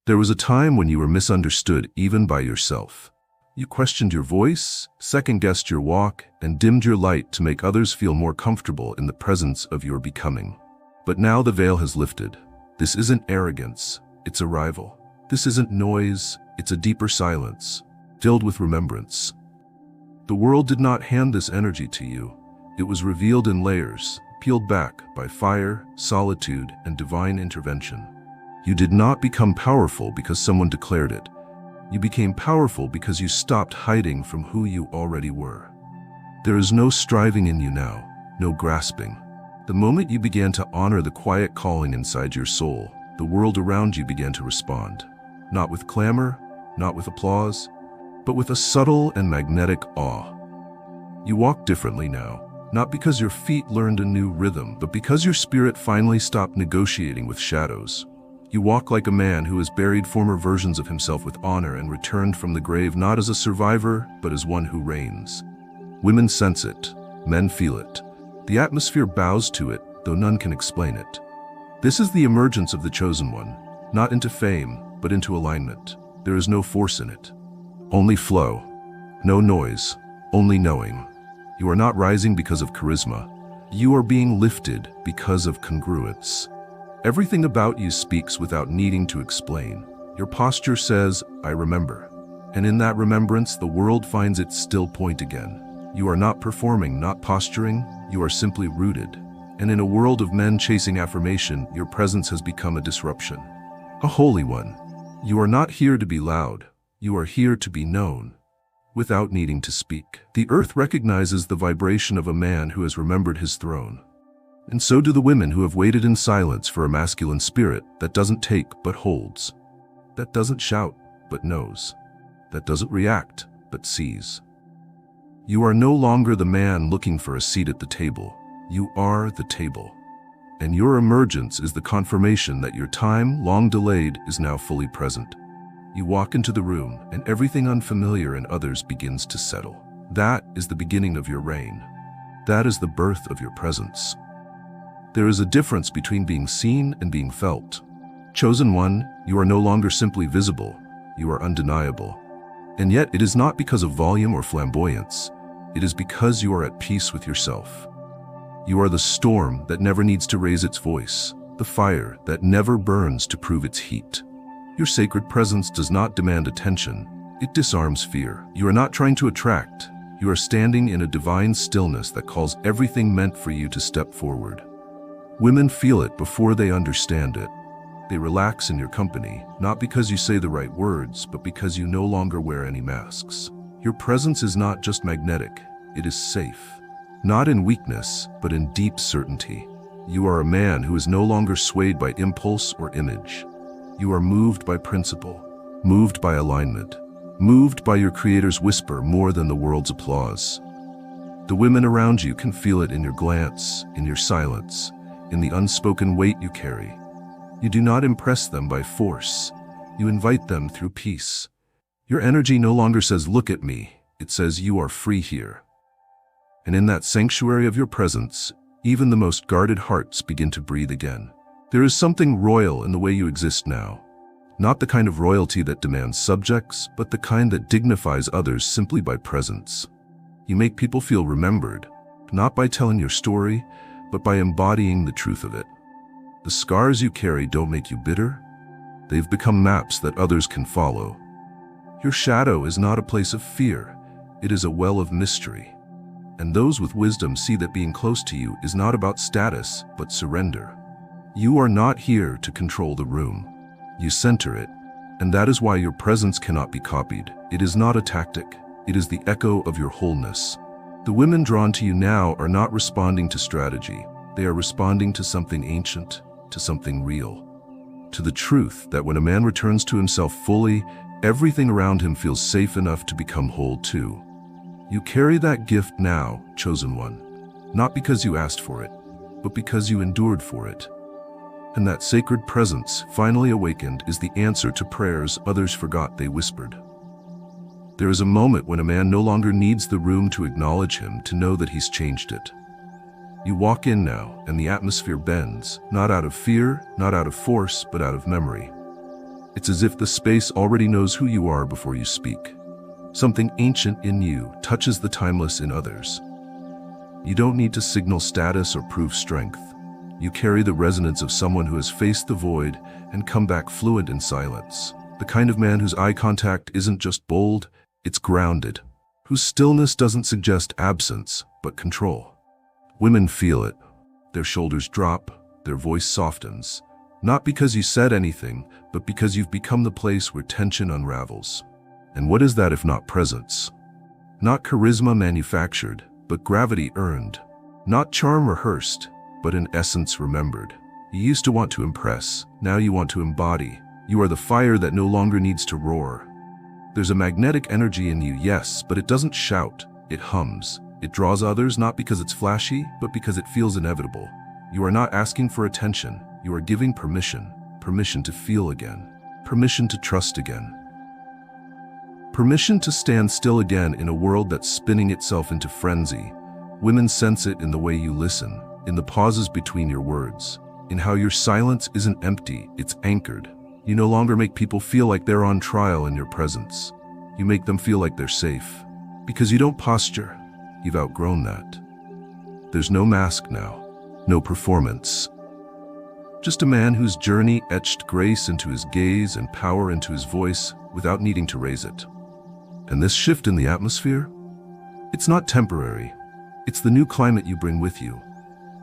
There was a time when you were misunderstood even by yourself. You questioned your voice, second-guessed your walk, and dimmed your light to make others feel more comfortable in the presence of your becoming. But now the veil has lifted. This isn't arrogance, it's arrival. This isn't noise, it's a deeper silence, filled with remembrance. The world did not hand this energy to you. It was revealed in layers, peeled back by fire, solitude, and divine intervention. You did not become powerful because someone declared it. You became powerful because you stopped hiding from who you already were. There is no striving in you now, no grasping. The moment you began to honor the quiet calling inside your soul, the world around you began to respond. Not with clamor, not with applause, but with a subtle and magnetic awe. You walk differently now, not because your feet learned a new rhythm, but because your spirit finally stopped negotiating with shadows. You walk like a man who has buried former versions of himself with honor and returned from the grave not as a survivor, but as one who reigns. Women sense it, men feel it. The atmosphere bows to it, though none can explain it. This is the emergence of the chosen one, not into fame, but into alignment. There is no force in it. Only flow. No noise, only knowing. You are not rising because of charisma. You are being lifted because of congruence. Everything about you speaks without needing to explain. Your posture says, I remember. And in that remembrance, the world finds its still point again. You are not performing, not posturing, you are simply rooted. And in a world of men chasing affirmation, your presence has become a disruption. A holy one. You are not here to be loud. You are here to be known, without needing to speak. The earth recognizes the vibration of a man who has remembered his throne. And so do the women who have waited in silence for a masculine spirit that doesn't take but holds, that doesn't shout but knows, that doesn't react but sees. You are no longer the man looking for a seat at the table. You are the table. And your emergence is the confirmation that your time, long delayed, is now fully present. You walk into the room, and everything unfamiliar in others begins to settle. That is the beginning of your reign. That is the birth of your presence. There is a difference between being seen and being felt. Chosen one, you are no longer simply visible, you are undeniable. And yet it is not because of volume or flamboyance. It is because you are at peace with yourself. You are the storm that never needs to raise its voice, the fire that never burns to prove its heat. Your sacred presence does not demand attention, it disarms fear. You are not trying to attract, you are standing in a divine stillness that calls everything meant for you to step forward. Women feel it before they understand it. They relax in your company, not because you say the right words, but because you no longer wear any masks. Your presence is not just magnetic, it is safe. Not in weakness, but in deep certainty. You are a man who is no longer swayed by impulse or image. You are moved by principle, moved by alignment, moved by your Creator's whisper more than the world's applause. The women around you can feel it in your glance, in your silence, in the unspoken weight you carry. You do not impress them by force. You invite them through peace. Your energy no longer says, look at me. It says, you are free here. And in that sanctuary of your presence, even the most guarded hearts begin to breathe again. There is something royal in the way you exist now. Not the kind of royalty that demands subjects, but the kind that dignifies others simply by presence. You make people feel remembered, not by telling your story, but by embodying the truth of it. The scars you carry don't make you bitter. They've become maps that others can follow. Your shadow is not a place of fear. It is a well of mystery. And those with wisdom see that being close to you is not about status, but surrender. You are not here to control the room. You center it, and that is why your presence cannot be copied. It is not a tactic. It is the echo of your wholeness. The women drawn to you now are not responding to strategy. They are responding to something ancient, to something real. To the truth that when a man returns to himself fully, everything around him feels safe enough to become whole too. You carry that gift now, chosen one, not because you asked for it, but because you endured for it. And that sacred presence, finally awakened, is the answer to prayers others forgot they whispered. There is a moment when a man no longer needs the room to acknowledge him, to know that he's changed it. You walk in now, and the atmosphere bends, not out of fear, not out of force, but out of memory. It's as if the space already knows who you are before you speak. Something ancient in you touches the timeless in others. You don't need to signal status or prove strength. You carry the resonance of someone who has faced the void and come back fluent in silence. The kind of man whose eye contact isn't just bold, it's grounded. Whose stillness doesn't suggest absence, but control. Women feel it. Their shoulders drop, their voice softens. Not because you said anything, but because you've become the place where tension unravels. And what is that if not presence? Not charisma manufactured, but gravity earned. Not charm rehearsed, but in essence remembered. You used to want to impress, now you want to embody. You are the fire that no longer needs to roar. There's a magnetic energy in you, yes, but it doesn't shout, it hums. It draws others not because it's flashy, but because it feels inevitable. You are not asking for attention, you are giving permission. Permission to feel again. Permission to trust again. Permission to stand still again in a world that's spinning itself into frenzy. Women sense it in the way you listen, in the pauses between your words, in how your silence isn't empty, it's anchored. You no longer make people feel like they're on trial in your presence. You make them feel like they're safe. Because you don't posture. You've outgrown that. There's no mask now, no performance. Just a man whose journey etched grace into his gaze and power into his voice without needing to raise it. And this shift in the atmosphere? It's not temporary. It's the new climate you bring with you.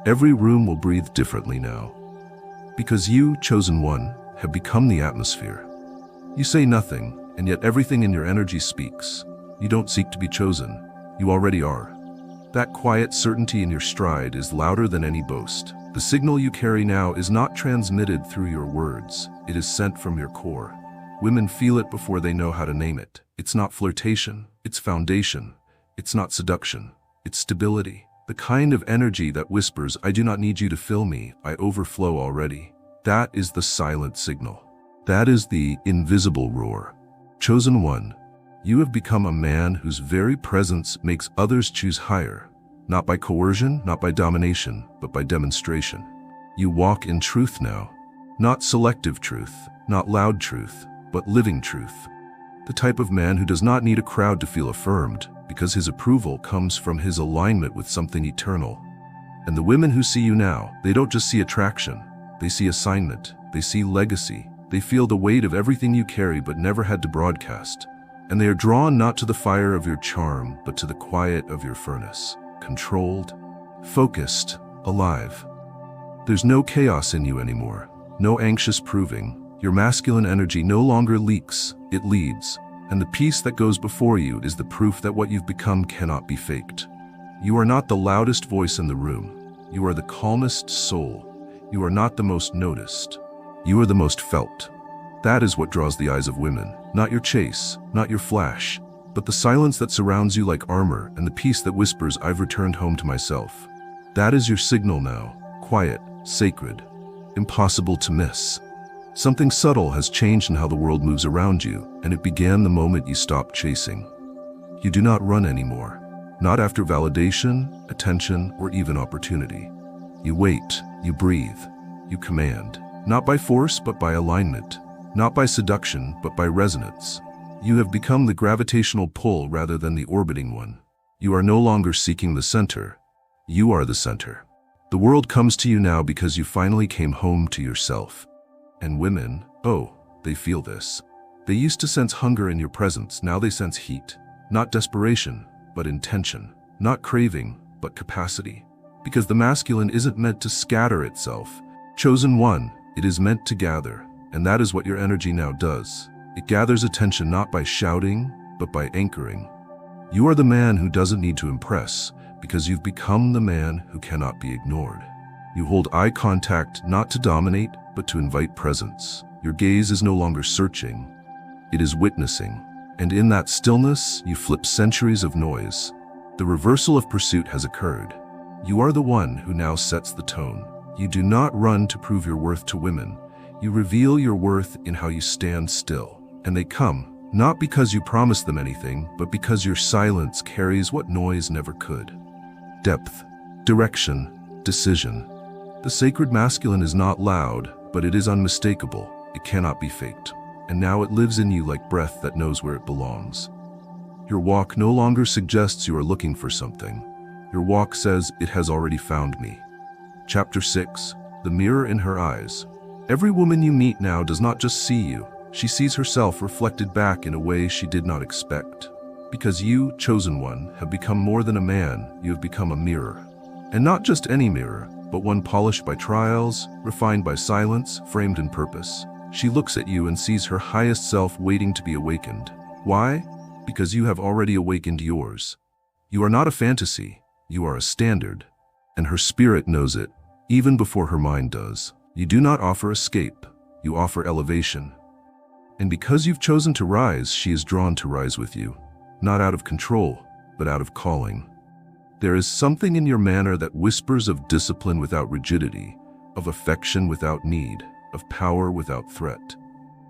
Every room will breathe differently now. Because you, chosen one, have become the atmosphere. You say nothing, and yet everything in your energy speaks. You don't seek to be chosen. You already are. That quiet certainty in your stride is louder than any boast. The signal you carry now is not transmitted through your words. It is sent from your core. Women feel it before they know how to name it. It's not flirtation, it's foundation. It's not seduction, it's stability. The kind of energy that whispers, I do not need you to fill me, I overflow already. That is the silent signal. That is the invisible roar. Chosen one, you have become a man whose very presence makes others choose higher. Not by coercion, not by domination, but by demonstration. You walk in truth now. Not selective truth, not loud truth, but living truth. The type of man who does not need a crowd to feel affirmed, because his approval comes from his alignment with something eternal. And the women who see you now, they don't just see attraction. They see assignment. They see legacy. They feel the weight of everything you carry but never had to broadcast. And they are drawn not to the fire of your charm, but to the quiet of your furnace. Controlled, focused, alive. There's no chaos in you anymore. No anxious proving. Your masculine energy no longer leaks, it leads. And the peace that goes before you is the proof that what you've become cannot be faked. You are not the loudest voice in the room. You are the calmest soul. You are not the most noticed. You are the most felt. That is what draws the eyes of women. Not your chase, not your flash, but the silence that surrounds you like armor and the peace that whispers, I've returned home to myself. That is your signal now. Quiet, sacred, impossible to miss. Something subtle has changed in how the world moves around you, and it began the moment you stopped chasing. You do not run anymore. Not after validation, attention, or even opportunity. You wait, you breathe, you command. Not by force, but by alignment. Not by seduction, but by resonance. You have become the gravitational pull rather than the orbiting one. You are no longer seeking the center. You are the center. The world comes to you now because you finally came home to yourself. And women, oh, they feel this. They used to sense hunger in your presence, now they sense heat. Not desperation, but intention. Not craving, but capacity. Because the masculine isn't meant to scatter itself. Chosen one, it is meant to gather. And that is what your energy now does. It gathers attention not by shouting, but by anchoring. You are the man who doesn't need to impress, because you've become the man who cannot be ignored. You hold eye contact not to dominate, but to invite presence. Your gaze is no longer searching, it is witnessing. And in that stillness, you flip centuries of noise. The reversal of pursuit has occurred. You are the one who now sets the tone. You do not run to prove your worth to women. You reveal your worth in how you stand still. And they come, not because you promised them anything, but because your silence carries what noise never could. Depth, direction, decision. The sacred masculine is not loud, but it is unmistakable. It cannot be faked. and now it lives in you like breath that knows where it belongs. Your walk no longer suggests you are looking for something. Your walk says, it has already found me. Chapter 6. The Mirror in Her Eyes. Every woman you meet now does not just see you. She sees herself reflected back in a way she did not expect. Because you, chosen one, have become more than a man, you have become a mirror. And not just any mirror, but one polished by trials, refined by silence, framed in purpose. She looks at you and sees her highest self waiting to be awakened. Why? Because you have already awakened yours. You are not a fantasy, you are a standard. And her spirit knows it, even before her mind does. You do not offer escape, you offer elevation. And because you've chosen to rise, she is drawn to rise with you. Not out of control, but out of calling. There is something in your manner that whispers of discipline without rigidity, of affection without need, of power without threat.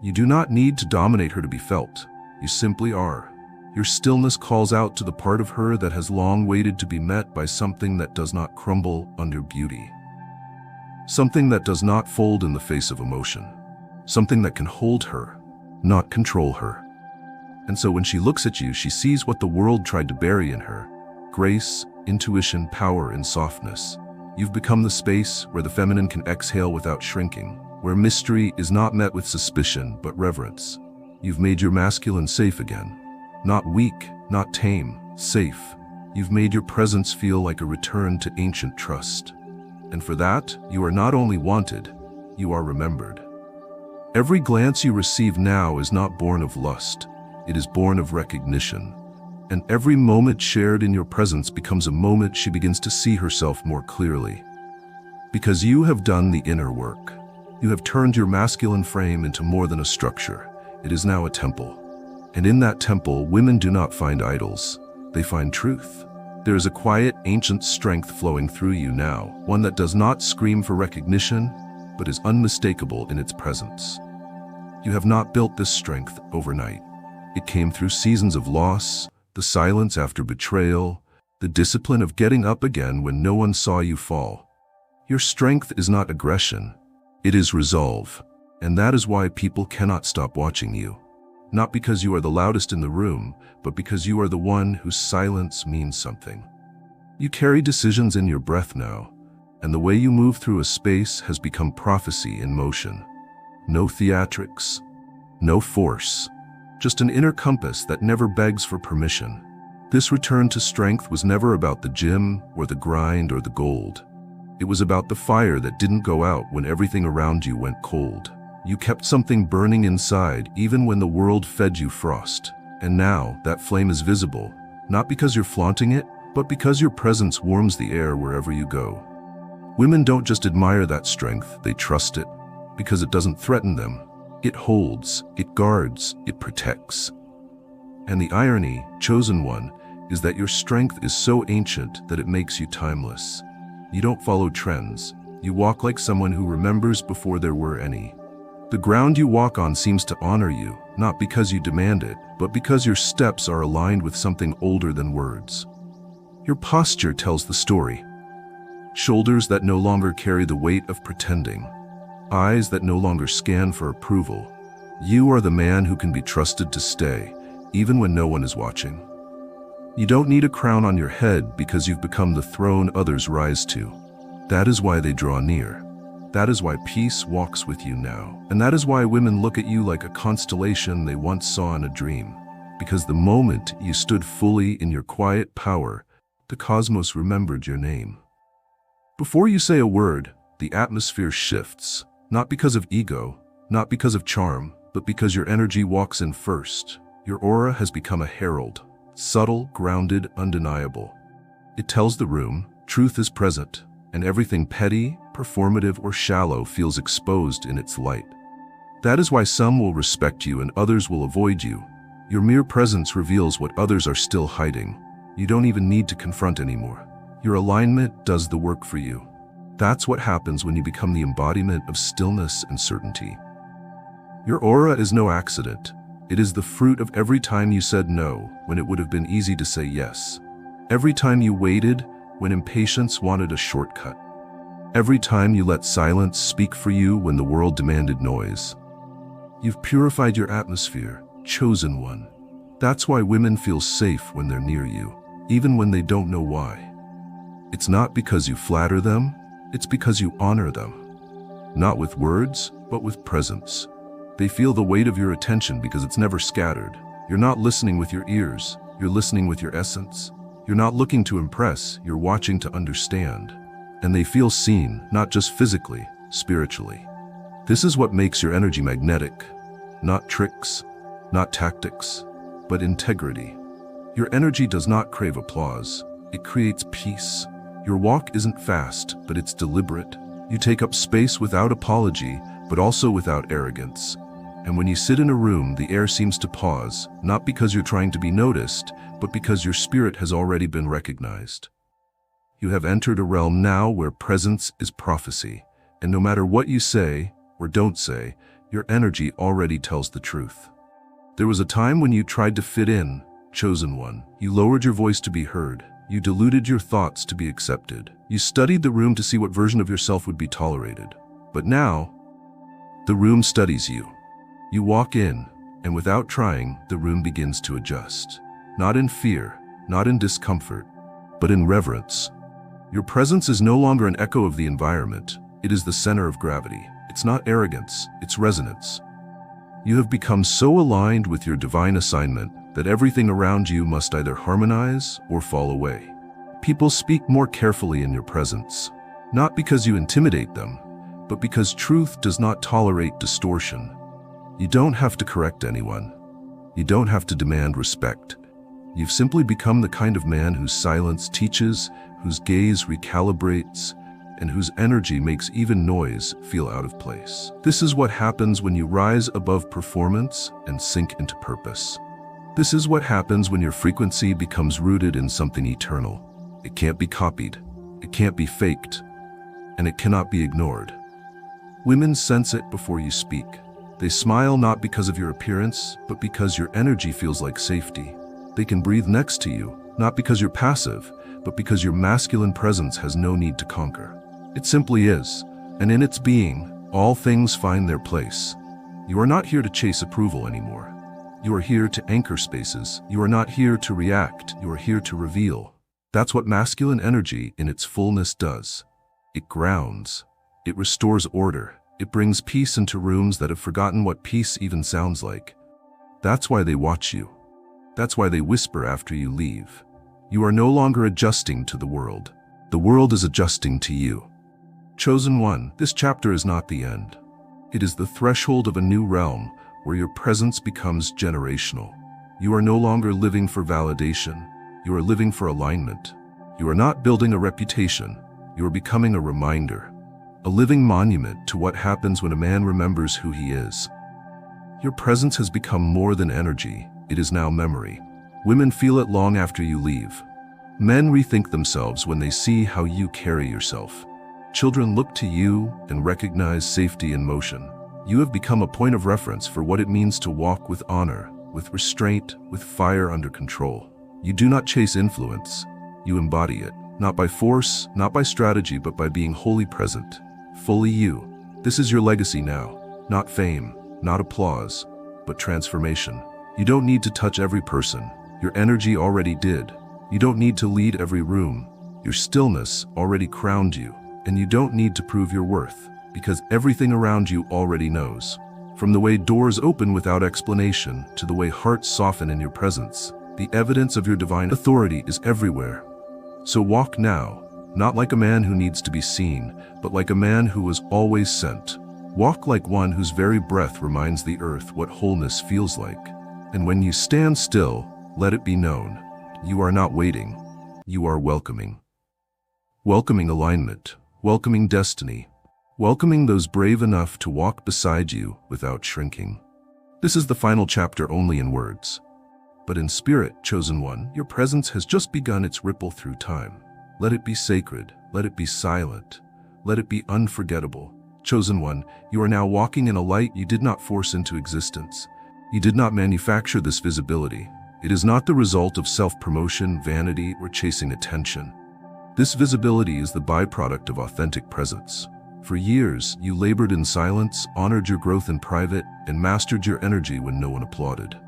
You do not need to dominate her to be felt. You simply are. Your stillness calls out to the part of her that has long waited to be met by something that does not crumble under beauty. Something that does not fold in the face of emotion. Something that can hold her, not control her. And so when she looks at you, she sees what the world tried to bury in her. Grace, intuition, power, and softness. You've become the space where the feminine can exhale without shrinking, where mystery is not met with suspicion, but reverence. You've made your masculine safe again. Not weak, not tame, safe. You've made your presence feel like a return to ancient trust. And for that, you are not only wanted, you are remembered. Every glance you receive now is not born of lust. It is born of recognition. And every moment shared in your presence becomes a moment she begins to see herself more clearly. Because you have done the inner work. You have turned your masculine frame into more than a structure. It is now a temple. And in that temple, women do not find idols. They find truth. There is a quiet, ancient strength flowing through you now, one that does not scream for recognition, but is unmistakable in its presence. You have not built this strength overnight. It came through seasons of loss, the silence after betrayal, the discipline of getting up again when no one saw you fall. Your strength is not aggression, it is resolve, and that is why people cannot stop watching you. Not because you are the loudest in the room, but because you are the one whose silence means something. You carry decisions in your breath now, and the way you move through a space has become prophecy in motion. No theatrics, no force, just an inner compass that never begs for permission. This return to strength was never about the gym or the grind or the gold. It was about the fire that didn't go out when everything around you went cold. You kept something burning inside even when the world fed you frost. And now that flame is visible, not because you're flaunting it, but because your presence warms the air wherever you go. Women don't just admire that strength, they trust it, because it doesn't threaten them. It holds, it guards, it protects. And the irony, chosen one, is that your strength is so ancient that it makes you timeless. You don't follow trends. You walk like someone who remembers before there were any. The ground you walk on seems to honor you, not because you demand it, but because your steps are aligned with something older than words. Your posture tells the story. Shoulders that no longer carry the weight of pretending. Eyes that no longer scan for approval. You are the man who can be trusted to stay, even when no one is watching. You don't need a crown on your head because you've become the throne others rise to. That is why they draw near. That is why peace walks with you now. And that is why women look at you like a constellation they once saw in a dream. Because the moment you stood fully in your quiet power, the cosmos remembered your name. Before you say a word, the atmosphere shifts. Not because of ego, not because of charm, but because your energy walks in first. Your aura has become a herald. Subtle, grounded, undeniable. It tells the room, truth is present, and everything petty, performative, or shallow feels exposed in its light. That is why some will respect you and others will avoid you. Your mere presence reveals what others are still hiding. You don't even need to confront anymore. Your alignment does the work for you. That's what happens when you become the embodiment of stillness and certainty. Your aura is no accident. It is the fruit of every time you said no when it would have been easy to say yes. Every time you waited when impatience wanted a shortcut. Every time you let silence speak for you when the world demanded noise. You've purified your atmosphere, chosen one. That's why women feel safe when they're near you, even when they don't know why. It's not because you flatter them, it's because you honor them. Not with words, but with presence. They feel the weight of your attention because it's never scattered. You're not listening with your ears, you're listening with your essence. You're not looking to impress, you're watching to understand. And they feel seen, not just physically, spiritually. This is what makes your energy magnetic. Not tricks, not tactics, but integrity. Your energy does not crave applause, it creates peace. Your walk isn't fast, but it's deliberate. You take up space without apology, but also without arrogance. And when you sit in a room, the air seems to pause, not because you're trying to be noticed, but because your spirit has already been recognized. You have entered a realm now where presence is prophecy, and no matter what you say or don't say, your energy already tells the truth. There was a time when you tried to fit in, chosen one. You lowered your voice to be heard. You diluted your thoughts to be accepted. You studied the room to see what version of yourself would be tolerated. But now, the room studies you. You walk in, and without trying, the room begins to adjust. Not in fear, not in discomfort, but in reverence. Your presence is no longer an echo of the environment. It is the center of gravity. It's not arrogance, it's resonance. You have become so aligned with your divine assignment that everything around you must either harmonize or fall away. People speak more carefully in your presence, not because you intimidate them, but because truth does not tolerate distortion. You don't have to correct anyone. You don't have to demand respect. You've simply become the kind of man whose silence teaches, whose gaze recalibrates, and whose energy makes even noise feel out of place. This is what happens when you rise above performance and sink into purpose. This is what happens when your frequency becomes rooted in something eternal. It can't be copied, it can't be faked, and it cannot be ignored. Women sense it before you speak. They smile not because of your appearance, but because your energy feels like safety. They can breathe next to you, not because you're passive, but because your masculine presence has no need to conquer. It simply is, and in its being, all things find their place. You are not here to chase approval anymore. You are here to anchor spaces. You are not here to react. You are here to reveal. That's what masculine energy in its fullness does. It grounds. It restores order. It brings peace into rooms that have forgotten what peace even sounds like. That's why they watch you. That's why they whisper after you leave. You are no longer adjusting to the world. The world is adjusting to you. Chosen one, this chapter is not the end. It is the threshold of a new realm where your presence becomes generational. You are no longer living for validation. You are living for alignment. You are not building a reputation. You are becoming a reminder, a living monument to what happens when a man remembers who he is. Your presence has become more than energy. It is now memory. Women feel it long after you leave. Men rethink themselves when they see how you carry yourself. Children look to you and recognize safety in motion. You have become a point of reference for what it means to walk with honor, with restraint, with fire under control. You do not chase influence. You embody it, not by force, not by strategy, but by being wholly present, fully you. This is your legacy now, not fame, not applause, but transformation. You don't need to touch every person. Your energy already did. You don't need to lead every room. Your stillness already crowned you, and you don't need to prove your worth, because everything around you already knows. From the way doors open without explanation to the way hearts soften in your presence, the evidence of your divine authority is everywhere. So walk now, not like a man who needs to be seen, but like a man who was always sent. Walk like one whose very breath reminds the earth what wholeness feels like. And when you stand still, let it be known, you are not waiting, you are welcoming. Welcoming alignment, welcoming destiny, welcoming those brave enough to walk beside you without shrinking. This is the final chapter only in words. But in spirit, chosen one, your presence has just begun its ripple through time. Let it be sacred, let it be silent, let it be unforgettable. Chosen one, you are now walking in a light you did not force into existence. You did not manufacture this visibility. It is not the result of self-promotion, vanity, or chasing attention. This visibility is the byproduct of authentic presence. For years, you labored in silence, honored your growth in private, and mastered your energy when no one applauded.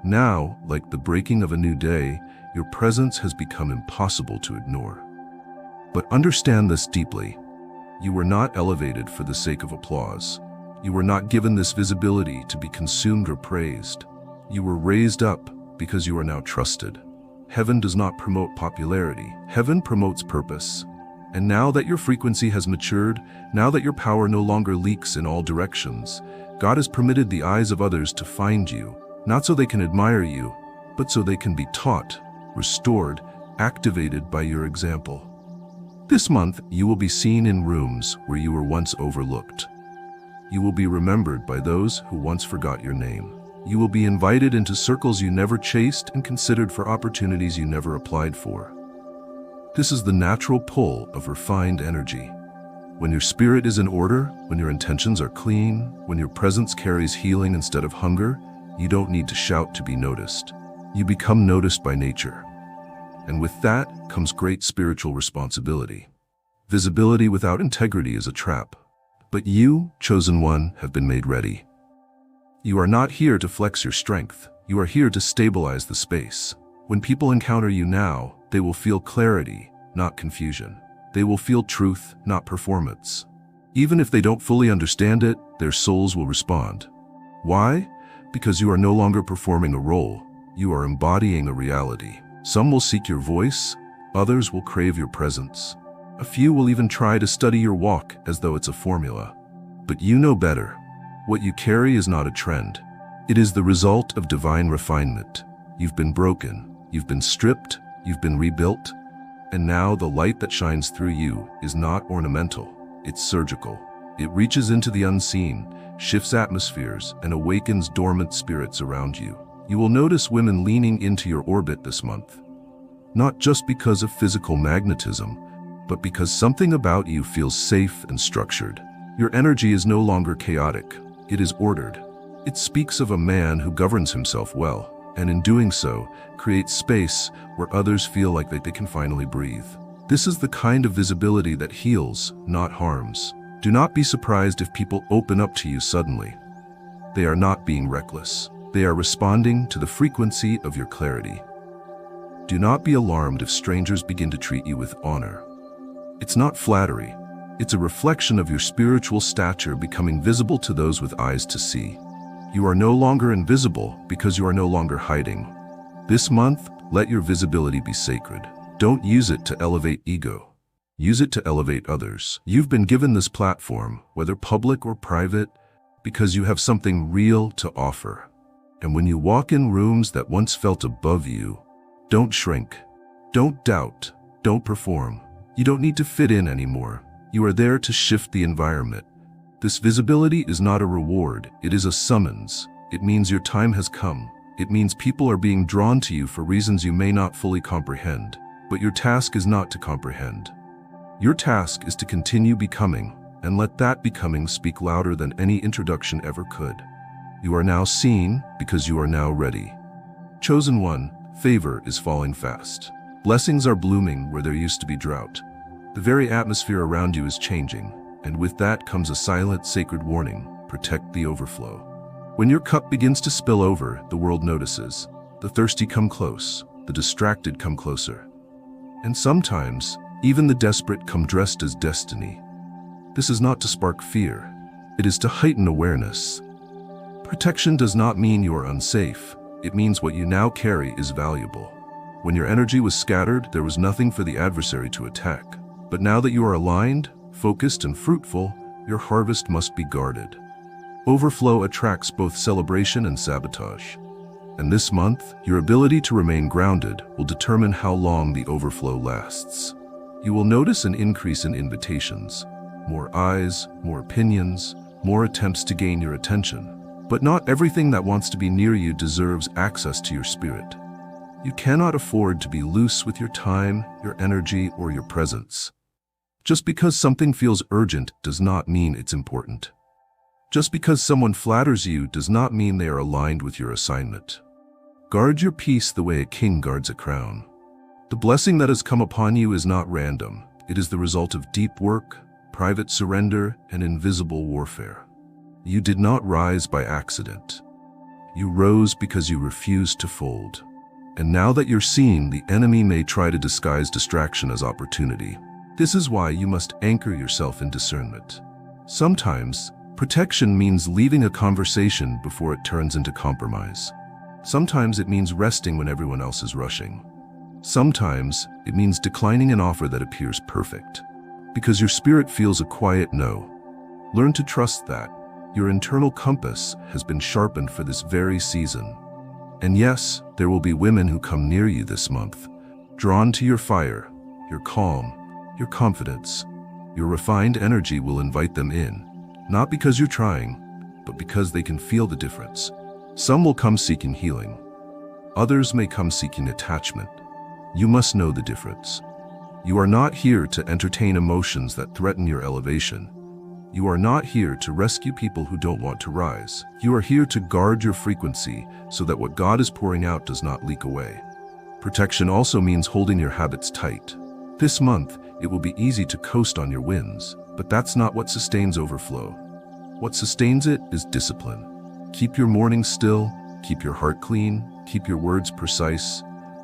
Now, like the breaking of a new day, your presence has become impossible to ignore. But understand this deeply. You were not elevated for the sake of applause. You were not given this visibility to be consumed or praised. You were raised up because you are now trusted. Heaven does not promote popularity. Heaven promotes purpose. And now that your frequency has matured, now that your power no longer leaks in all directions, God has permitted the eyes of others to find you, not so they can admire you, but so they can be taught, restored, activated by your example. This month, you will be seen in rooms where you were once overlooked. You will be remembered by those who once forgot your name. You will be invited into circles you never chased and considered for opportunities you never applied for. This is the natural pull of refined energy. When your spirit is in order, when your intentions are clean, when your presence carries healing instead of hunger, you don't need to shout to be noticed. You become noticed by nature. And with that comes great spiritual responsibility. Visibility without integrity is a trap. But you, chosen one, have been made ready. You are not here to flex your strength. You are here to stabilize the space. When people encounter you now, they will feel clarity, not confusion. They will feel truth, not performance. Even if they don't fully understand it, their souls will respond. Why? Because you are no longer performing a role. You are embodying a reality. Some will seek your voice, others will crave your presence. A few will even try to study your walk as though it's a formula. But you know better. What you carry is not a trend. It is the result of divine refinement. You've been broken, you've been stripped, you've been rebuilt, and now the light that shines through you is not ornamental, it's surgical. It reaches into the unseen, shifts atmospheres, and awakens dormant spirits around you. You will notice women leaning into your orbit this month. Not just because of physical magnetism, but because something about you feels safe and structured. Your energy is no longer chaotic, it is ordered. It speaks of a man who governs himself well, and in doing so, creates space where others feel like they can finally breathe. This is the kind of visibility that heals, not harms. Do not be surprised if people open up to you suddenly. They are not being reckless. They are responding to the frequency of your clarity. Do not be alarmed if strangers begin to treat you with honor. It's not flattery. It's a reflection of your spiritual stature becoming visible to those with eyes to see. You are no longer invisible because you are no longer hiding. This month, let your visibility be sacred. Don't use it to elevate ego. Use it to elevate others. You've been given this platform, whether public or private, because you have something real to offer. And when you walk in rooms that once felt above you, don't shrink. Don't doubt. Don't perform. You don't need to fit in anymore. You are there to shift the environment. This visibility is not a reward, it is a summons. It means your time has come. It means people are being drawn to you for reasons you may not fully comprehend. But your task is not to comprehend. Your task is to continue becoming, and let that becoming speak louder than any introduction ever could. You are now seen because you are now ready. Chosen one, favor is falling fast. Blessings are blooming where there used to be drought. The very atmosphere around you is changing, and with that comes a silent, sacred warning: protect the overflow. When your cup begins to spill over, the world notices. The thirsty come close, the distracted come closer. And sometimes, even the desperate come dressed as destiny. This is not to spark fear, it is to heighten awareness. Protection does not mean you are unsafe, it means what you now carry is valuable. When your energy was scattered, there was nothing for the adversary to attack. But now that you are aligned, focused, and fruitful, your harvest must be guarded. Overflow attracts both celebration and sabotage. And this month, your ability to remain grounded will determine how long the overflow lasts. You will notice an increase in invitations. More eyes, more opinions, more attempts to gain your attention. But not everything that wants to be near you deserves access to your spirit. You cannot afford to be loose with your time, your energy, or your presence. Just because something feels urgent does not mean it's important. Just because someone flatters you does not mean they are aligned with your assignment. Guard your peace the way a king guards a crown. The blessing that has come upon you is not random. It is the result of deep work, private surrender, and invisible warfare. You did not rise by accident. You rose because you refused to fold. And now that you're seen, the enemy may try to disguise distraction as opportunity. This is why you must anchor yourself in discernment. Sometimes, protection means leaving a conversation before it turns into compromise. Sometimes it means resting when everyone else is rushing. Sometimes it means declining an offer that appears perfect, because your spirit feels a quiet no. Learn to trust that your internal compass has been sharpened for this very season. And yes, there will be women who come near you this month, drawn to your fire, your calm, your confidence. Your refined energy will invite them in, not because you're trying, but because they can feel the difference. Some will come seeking healing. Others may come seeking attachment. You must know the difference. You are not here to entertain emotions that threaten your elevation. You are not here to rescue people who don't want to rise. You are here to guard your frequency so that what God is pouring out does not leak away. Protection also means holding your habits tight. This month, it will be easy to coast on your wins, but that's not what sustains overflow. What sustains it is discipline. Keep your mornings still, keep your heart clean, keep your words precise.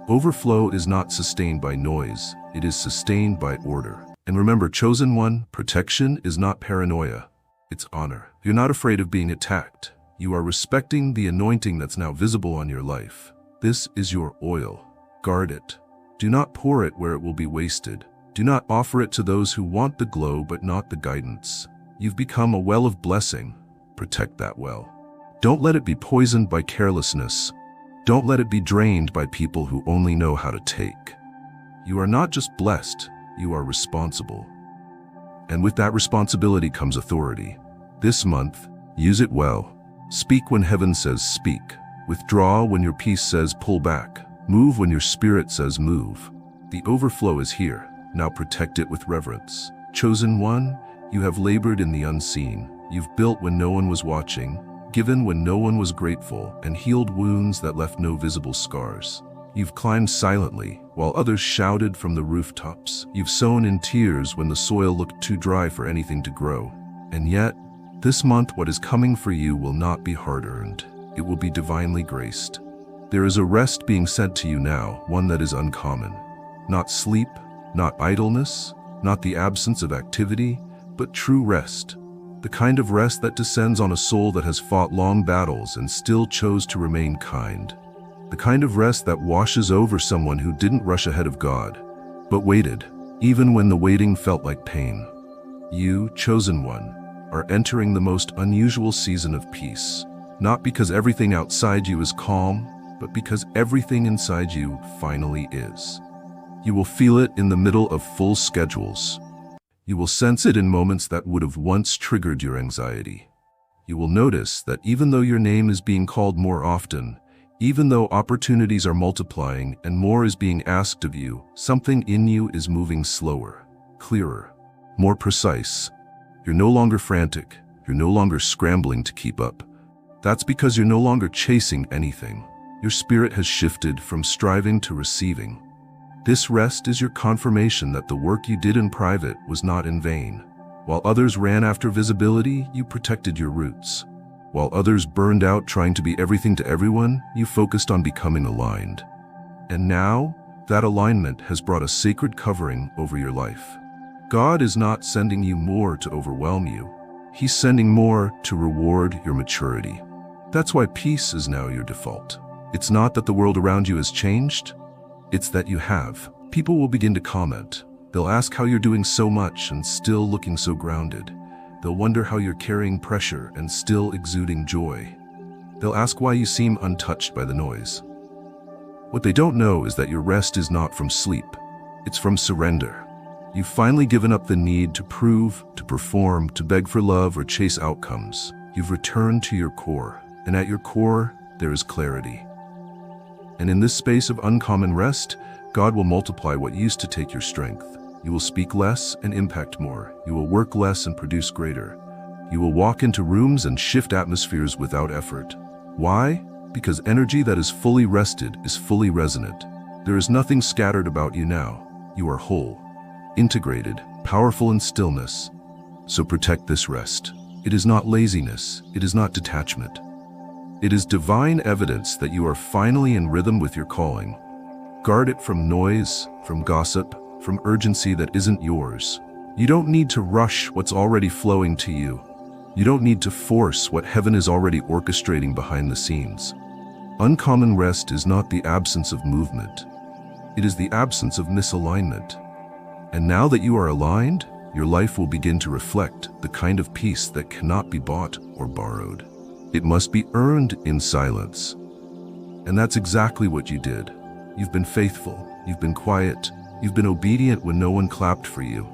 Overflow is not sustained by noise, it is sustained by order. And remember, chosen one, protection is not paranoia, it's honor. You're not afraid of being attacked. You are respecting the anointing that's now visible on your life. This is your oil. Guard it. Do not pour it where it will be wasted. Do not offer it to those who want the glow but not the guidance. You've become a well of blessing. Protect that well. Don't let it be poisoned by carelessness. Don't let it be drained by people who only know how to take. You are not just blessed, you are responsible. And with that responsibility comes authority. This month, use it well. Speak when heaven says speak. Withdraw when your peace says pull back. Move when your spirit says move. The overflow is here. Now protect it with reverence. Chosen one, you have labored in the unseen. You've built when no one was watching, given when no one was grateful, and healed wounds that left no visible scars. You've climbed silently, while others shouted from the rooftops. You've sown in tears when the soil looked too dry for anything to grow. And yet, this month what is coming for you will not be hard-earned. It will be divinely graced. There is a rest being sent to you now, one that is uncommon. Not sleep, not idleness, not the absence of activity, but true rest. The kind of rest that descends on a soul that has fought long battles and still chose to remain kind. The kind of rest that washes over someone who didn't rush ahead of God, but waited, even when the waiting felt like pain. You, chosen one, are entering the most unusual season of peace, not because everything outside you is calm, but because everything inside you finally is. You will feel it in the middle of full schedules. You will sense it in moments that would have once triggered your anxiety. You will notice that even though your name is being called more often, even though opportunities are multiplying and more is being asked of you, something in you is moving slower, clearer, more precise. You're no longer frantic. You're no longer scrambling to keep up. That's because you're no longer chasing anything. Your spirit has shifted from striving to receiving. This rest is your confirmation that the work you did in private was not in vain. While others ran after visibility, you protected your roots. While others burned out trying to be everything to everyone, you focused on becoming aligned. And now, that alignment has brought a sacred covering over your life. God is not sending you more to overwhelm you. He's sending more to reward your maturity. That's why peace is now your default. It's not that the world around you has changed. It's that you have. People will begin to comment. They'll ask how you're doing so much and still looking so grounded. They'll wonder how you're carrying pressure and still exuding joy. They'll ask why you seem untouched by the noise. What they don't know is that your rest is not from sleep. It's from surrender. You've finally given up the need to prove, to perform, to beg for love or chase outcomes. You've returned to your core, and at your core, there is clarity. And in this space of uncommon rest, God will multiply what used to take your strength. You will speak less and impact more. You will work less and produce greater. You will walk into rooms and shift atmospheres without effort. Why? Because energy that is fully rested is fully resonant. There is nothing scattered about you now. You are whole, integrated, powerful in stillness. So protect this rest. It is not laziness. It is not detachment. It is divine evidence that you are finally in rhythm with your calling. Guard it from noise, from gossip, from urgency that isn't yours. You don't need to rush what's already flowing to you. You don't need to force what heaven is already orchestrating behind the scenes. Uncommon rest is not the absence of movement. It is the absence of misalignment. And now that you are aligned, your life will begin to reflect the kind of peace that cannot be bought or borrowed. It must be earned in silence. And that's exactly what you did. You've been faithful, you've been quiet, you've been obedient when no one clapped for you.